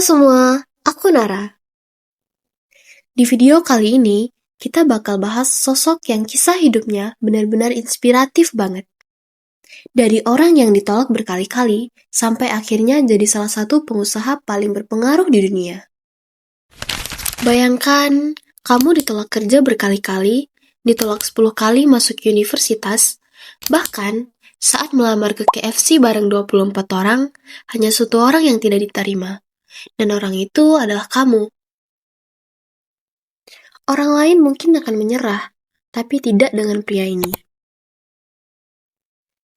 semua, aku Nara. Di video kali ini, kita bakal bahas sosok yang kisah hidupnya benar-benar inspiratif banget. Dari orang yang ditolak berkali-kali, sampai akhirnya jadi salah satu pengusaha paling berpengaruh di dunia. Bayangkan, kamu ditolak kerja berkali-kali, ditolak 10 kali masuk universitas, bahkan saat melamar ke KFC bareng 24 orang, hanya satu orang yang tidak diterima. Dan orang itu adalah kamu. Orang lain mungkin akan menyerah, tapi tidak dengan pria ini.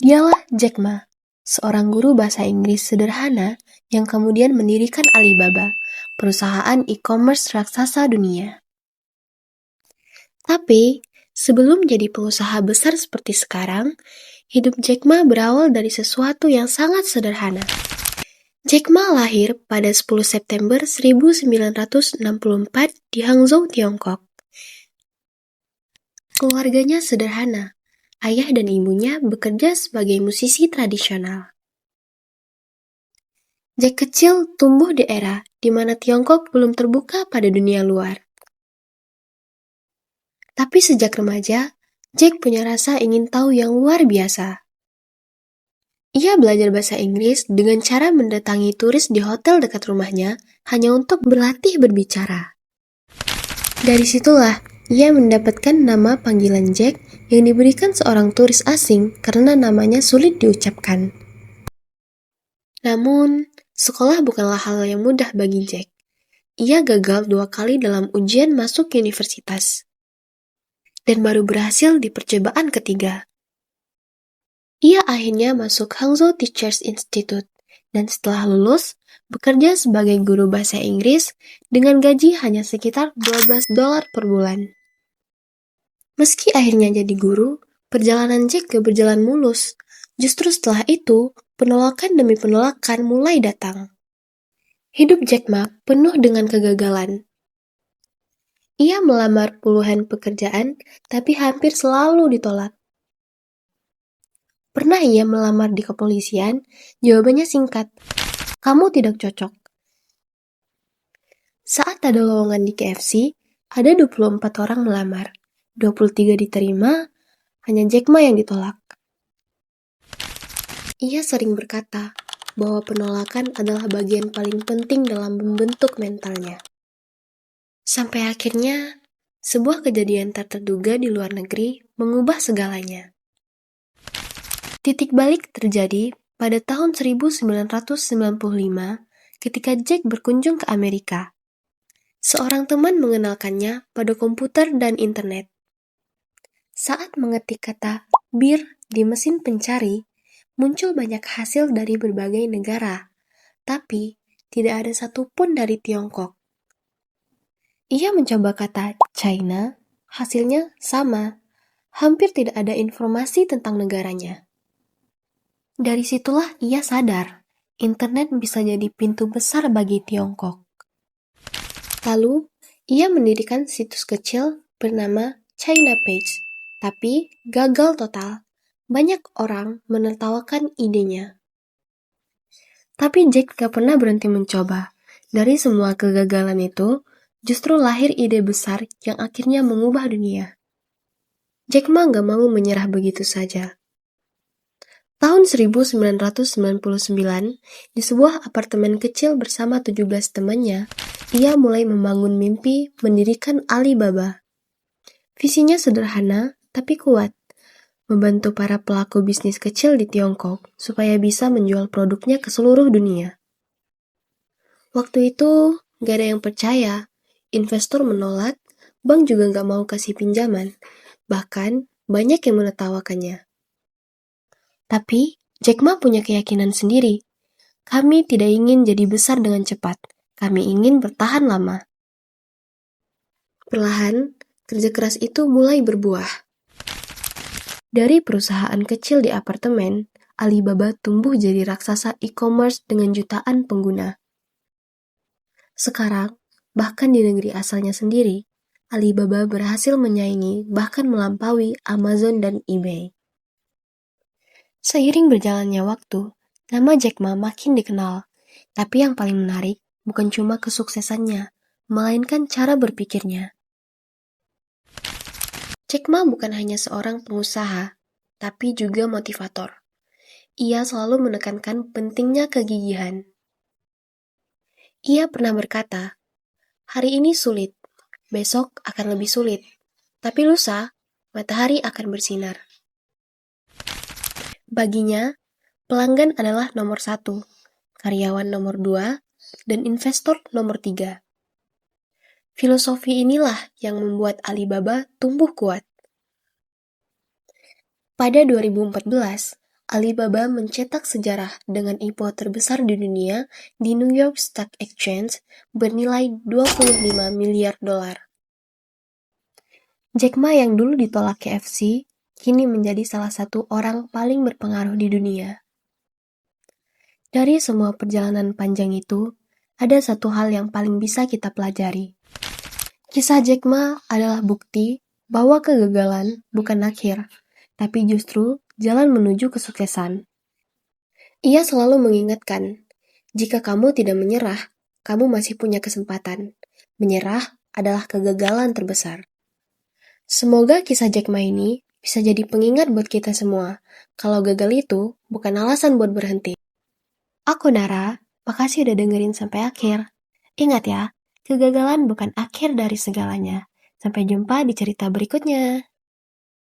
Dialah Jack Ma, seorang guru bahasa Inggris sederhana yang kemudian mendirikan Alibaba, perusahaan e-commerce raksasa dunia. Tapi, sebelum jadi pengusaha besar seperti sekarang, hidup Jack Ma berawal dari sesuatu yang sangat sederhana. Jack Ma lahir pada 10 September 1964 di Hangzhou, Tiongkok. Keluarganya sederhana. Ayah dan ibunya bekerja sebagai musisi tradisional. Jack kecil tumbuh di era di mana Tiongkok belum terbuka pada dunia luar. Tapi sejak remaja, Jack punya rasa ingin tahu yang luar biasa. Ia belajar bahasa Inggris dengan cara mendatangi turis di hotel dekat rumahnya hanya untuk berlatih berbicara. Dari situlah ia mendapatkan nama panggilan Jack yang diberikan seorang turis asing karena namanya sulit diucapkan. Namun, sekolah bukanlah hal yang mudah bagi Jack. Ia gagal 2 kali dalam ujian masuk universitas. Dan baru berhasil di percobaan ketiga. Ia akhirnya masuk Hangzhou Teachers Institute, dan setelah lulus, bekerja sebagai guru bahasa Inggris dengan gaji hanya sekitar $12 per bulan. Meski akhirnya jadi guru, perjalanan Jack gak berjalan mulus. Justru setelah itu, penolakan demi penolakan mulai datang. Hidup Jack Ma penuh dengan kegagalan. Ia melamar puluhan pekerjaan, tapi hampir selalu ditolak. Pernah ia melamar di kepolisian, jawabannya singkat, "Kamu tidak cocok." Saat ada lowongan di KFC, ada 24 orang melamar. 23 diterima, hanya Jack Ma yang ditolak. Ia sering berkata bahwa penolakan adalah bagian paling penting dalam membentuk mentalnya. Sampai akhirnya, sebuah kejadian tak terduga di luar negeri mengubah segalanya. Titik balik terjadi pada tahun 1995 ketika Jack berkunjung ke Amerika. Seorang teman mengenalkannya pada komputer dan internet. Saat mengetik kata "bir" di mesin pencari, muncul banyak hasil dari berbagai negara, tapi tidak ada satupun dari Tiongkok. Ia mencoba kata China, hasilnya sama, hampir tidak ada informasi tentang negaranya. Dari situlah ia sadar, internet bisa jadi pintu besar bagi Tiongkok. Lalu, ia mendirikan situs kecil bernama China Page, tapi gagal total. Banyak orang menertawakan idenya. Tapi Jack gak pernah berhenti mencoba. Dari semua kegagalan itu, justru lahir ide besar yang akhirnya mengubah dunia. Jack Ma gak mau menyerah begitu saja. Tahun 1999, di sebuah apartemen kecil bersama 17 temannya, ia mulai membangun mimpi mendirikan Alibaba. Visinya sederhana, tapi kuat. Membantu para pelaku bisnis kecil di Tiongkok supaya bisa menjual produknya ke seluruh dunia. Waktu itu, gak ada yang percaya. Investor menolak, bank juga gak mau kasih pinjaman. Bahkan, banyak yang menertawakannya. Tapi, Jack Ma punya keyakinan sendiri. Kami tidak ingin jadi besar dengan cepat. Kami ingin bertahan lama. Perlahan, kerja keras itu mulai berbuah. Dari perusahaan kecil di apartemen, Alibaba tumbuh jadi raksasa e-commerce dengan jutaan pengguna. Sekarang, bahkan di negeri asalnya sendiri, Alibaba berhasil menyaingi bahkan melampaui Amazon dan eBay. Seiring berjalannya waktu, nama Jack Ma makin dikenal. Tapi yang paling menarik, bukan cuma kesuksesannya, melainkan cara berpikirnya. Jack Ma bukan hanya seorang pengusaha, tapi juga motivator. Ia selalu menekankan pentingnya kegigihan. Ia pernah berkata, "Hari ini sulit, besok akan lebih sulit, tapi lusa, matahari akan bersinar." Baginya, pelanggan adalah nomor satu, karyawan nomor dua, dan investor nomor tiga. Filosofi inilah yang membuat Alibaba tumbuh kuat. Pada 2014, Alibaba mencetak sejarah dengan IPO terbesar di dunia di New York Stock Exchange bernilai 25 miliar dolar. Jack Ma yang dulu ditolak KFC, kini menjadi salah satu orang paling berpengaruh di dunia. Dari semua perjalanan panjang itu, ada satu hal yang paling bisa kita pelajari. Kisah Jack Ma adalah bukti bahwa kegagalan bukan akhir, tapi justru jalan menuju kesuksesan. Ia selalu mengingatkan, jika kamu tidak menyerah, kamu masih punya kesempatan. Menyerah adalah kegagalan terbesar. Semoga kisah Jack Ma ini bisa jadi pengingat buat kita semua, kalau gagal itu bukan alasan buat berhenti. Aku Nara, makasih udah dengerin sampai akhir. Ingat ya, kegagalan bukan akhir dari segalanya. Sampai jumpa di cerita berikutnya.